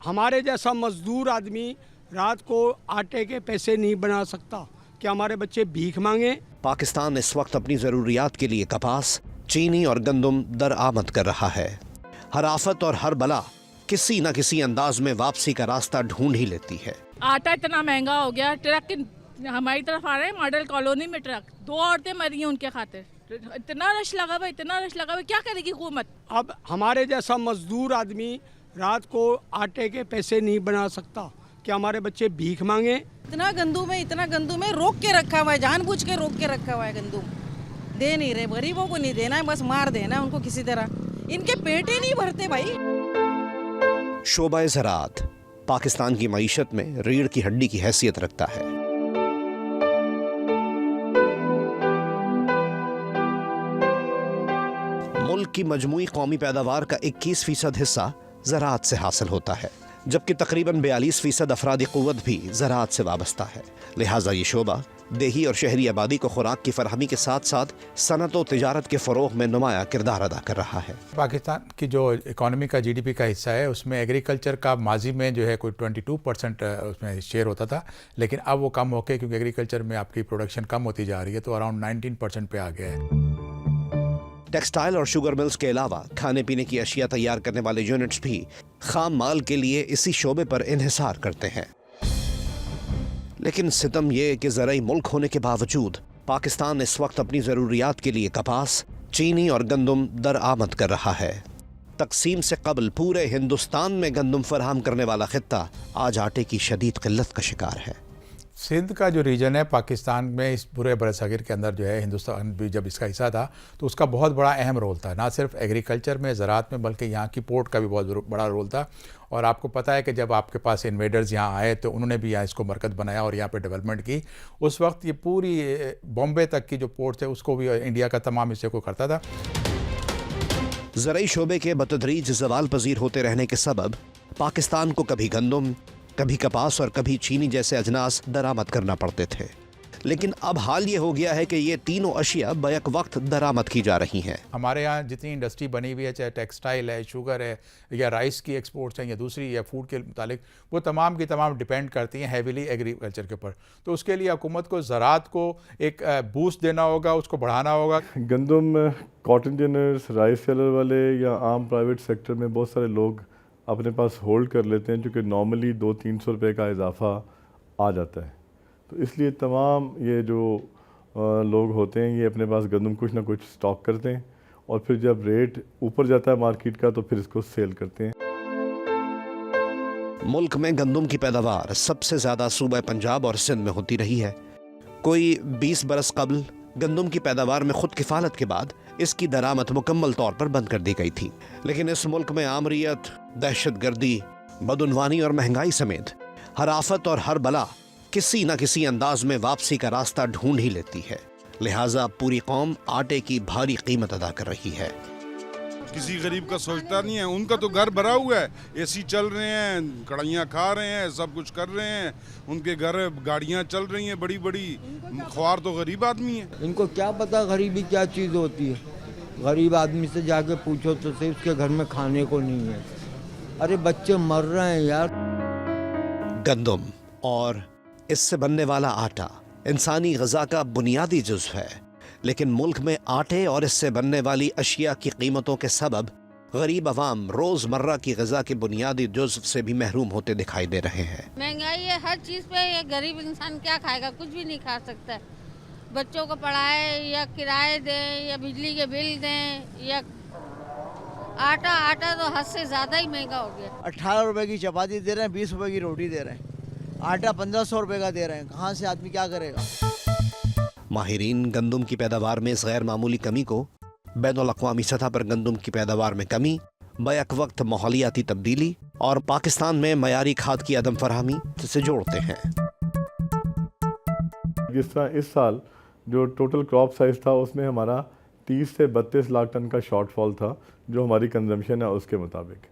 हमारे जैसा मजदूर आदमी रात को आटे के पैसे नहीं बना सकता। क्या हमारे बच्चे भीख मांगे? पाकिस्तान इस वक्त अपनी ज़रूरियात के लिए कपास, चीनी और गंदम दरआमद कर रहा है। हर आफत और हर बला किसी न किसी अंदाज में वापसी का रास्ता ढूंढ ही लेती है। आटा इतना महंगा हो गया, ट्रक हमारी तरफ आ रहे हैं, मॉडल कॉलोनी में ट्रक, 2 औरतें मरी हैं उनके खातिर। इतना रश लगा हुआ, इतना रश लगा हुआ, क्या करेगी हुकूमत? अब हमारे जैसा मजदूर आदमी रात को आटे के पैसे नहीं बना सकता। क्या हमारे बच्चे भीख मांगे? इतना गंदुम है, रोक के रखा हुआ है, जानबूझ के रोक के रखा हुआ है गंदुम। दे नहीं रहे, गरीबों को नहीं देना है, बस मार देना है उनको किसी तरह। इनके पेट ही नहीं भरते भाई। शोबा ज़राअत पाकिस्तान की मईशत में रीढ़ की हड्डी की हैसियत रखता है। मुल्क की मजमूई कौमी पैदावार का 21% हिस्सा ज़राअत से हासिल होता है, जबकि तकरीबन 42% अफरादी क़ुव्वत भी ज़राअत से वाबस्ता है। लिहाजा ये शोबा देही और शहरी आबादी को खुराक की फरहमी के साथ साथ सनत व तिजारत के फ़रोग़ में नुमाया किरदार अदा कर रहा है। पाकिस्तान की जो इकॉनमी का GDP का हिस्सा है, उसमें एग्रीकल्चर का माजी में जो है कोई 22% उसमें शेयर होता था, लेकिन अब वो कम होकर, क्योंकि एग्रीकल्चर में आपकी प्रोडक्शन कम होती जा रही है, तो अराउंड 19% पे आ गया है। टेक्सटाइल और शुगर मिल्स के अलावा खाने पीने की अशिया तैयार करने वाले यूनिट्स भी खाम माल के लिए इसी शोबे पर इन्हिसार करते हैं। लेकिन सितम ये कि ज़राई मुल्क होने के बावजूद पाकिस्तान इस वक्त अपनी ज़रूरियात के लिए कपास, चीनी और गंदम दरआमद कर रहा है। तकसीम से कबल पूरे हिंदुस्तान में गंदम फराहम करने वाला खित्ता आज आटे की शदीद किल्लत का शिकार है। सिंध का जो रीजन है पाकिस्तान में, इस पूरे बरसागिर के अंदर जो है, हिंदुस्तान भी जब इसका हिस्सा था तो उसका बहुत बड़ा अहम रोल था, ना सिर्फ एग्रीकल्चर में, ज़राअत में, बल्कि यहाँ की पोर्ट का भी बहुत बड़ा रोल था। और आपको पता है कि जब आपके पास इन्वेडर्स यहाँ आए तो उन्होंने भी यहाँ इसको मरकज़ बनाया और यहाँ पे डेवलपमेंट की। उस वक्त ये पूरी बॉम्बे तक की जो पोर्ट है उसको भी इंडिया का तमाम हिस्से को करता था। ज़राई शोबे के बतदरीज ज़वाल पजीर होते रहने के सबब पाकिस्तान को कभी गंदम, कभी कपास और कभी चीनी जैसे अजनास दरामद करना पड़ते थे। लेकिन अब हाल ये हो गया है कि ये तीनों अशिया बैक वक्त दरामद की जा रही हैं। हमारे यहाँ जितनी इंडस्ट्री बनी हुई है, चाहे टेक्सटाइल है, शुगर है, या राइस की एक्सपोर्ट्स हैं, या दूसरी या फूड के मुतालिक, वो तमाम की तमाम डिपेंड करती हैं हैवीली एग्रीकल्चर के ऊपर। तो उसके लिए हुकूमत को ज़राअत को एक बूस्ट देना होगा, उसको बढ़ाना होगा। गंदम, कॉटन जिनर्स, राइस सेलर वाले या आम प्राइवेट सेक्टर में बहुत सारे लोग अपने पास होल्ड कर लेते हैं, क्योंकि नॉर्मली 200-300 रुपये का इजाफा आ जाता है। तो इसलिए तमाम ये जो लोग होते हैं, ये अपने पास गंदम कुछ ना कुछ स्टॉक करते हैं और फिर जब रेट ऊपर जाता है मार्केट का तो फिर इसको सेल करते हैं। मुल्क में गंदम की पैदावार सबसे ज़्यादा सूबा पंजाब और सिंध में होती रही है। कोई 20 बरस कबल गंदम की पैदावार में खुद किफ़ालत के बाद इसकी दरामद मुकम्मल तौर पर बंद कर दी गई थी। लेकिन इस मुल्क में आमरीत, दहशतगर्दी, बदउनवानी और महंगाई समेत हर आफत और हर बला किसी न किसी अंदाज में वापसी का रास्ता ढूंढ ही लेती है। लिहाजा पूरी कौम आटे की भारी कीमत अदा कर रही है। किसी गरीब का सोचता नहीं है। उनका तो घर भरा हुआ है, AC चल रहे हैं, कढ़ाइयाँ खा रहे हैं, सब कुछ कर रहे हैं, उनके घर गाड़ियाँ चल रही हैं बड़ी बड़ी। ख्वार तो गरीब आदमी है। इनको क्या पता गरीबी क्या चीज़ होती है। गरीब आदमी से जाके पूछो तो सही, उसके घर में खाने को नहीं है। अरे बच्चे मर रहे हैं यार। गंदम और इससे बनने वाला आटा इंसानी ग़िज़ा का बुनियादी जुज़्व है, लेकिन मुल्क में आटे और इससे बनने वाली अशिया की कीमतों के सबब गरीब अवाम रोज़मर्रा की ग़िज़ा के बुनियादी जुज़्व से भी महरूम होते दिखाई दे रहे हैं। महंगाई है हर चीज़ पे, ये गरीब इंसान क्या खाएगा? कुछ भी नहीं खा सकता। बच्चों को पढ़ाए या किराए दें या बिजली के बिल दें या आटा तो हद से ज़्यादा ही महंगा हो गया। 18 रुपए की चपाती दे रहे हैं, 20 रुपए की रोटी दे रहे हैं, आटा 1500 रुपए का दे रहे हैं। कहाँ से आदमी क्या करेगा? माहिरीन गंदम की पैदावार में इस गैर मामूली कमी को बैनुल अक़वामी सतह पर गंदम की पैदावार में कमी, बैक वक्त माहौलियाती तब्दीली और पाकिस्तान में मयारी खाद की अदम फरहमी से जोड़ते हैं। जिस तरह इस साल जो टोटल क्रॉप साइज़ था उसमें हमारा 30 से 32 लाख टन का शॉर्टफॉल था, जो हमारी कंजम्पशन है उसके मुताबिक।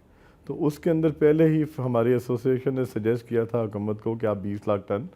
तो उसके अंदर पहले ही हमारी एसोसिएशन ने सजेस्ट किया था हुकूमत को कि आप 20 लाख टन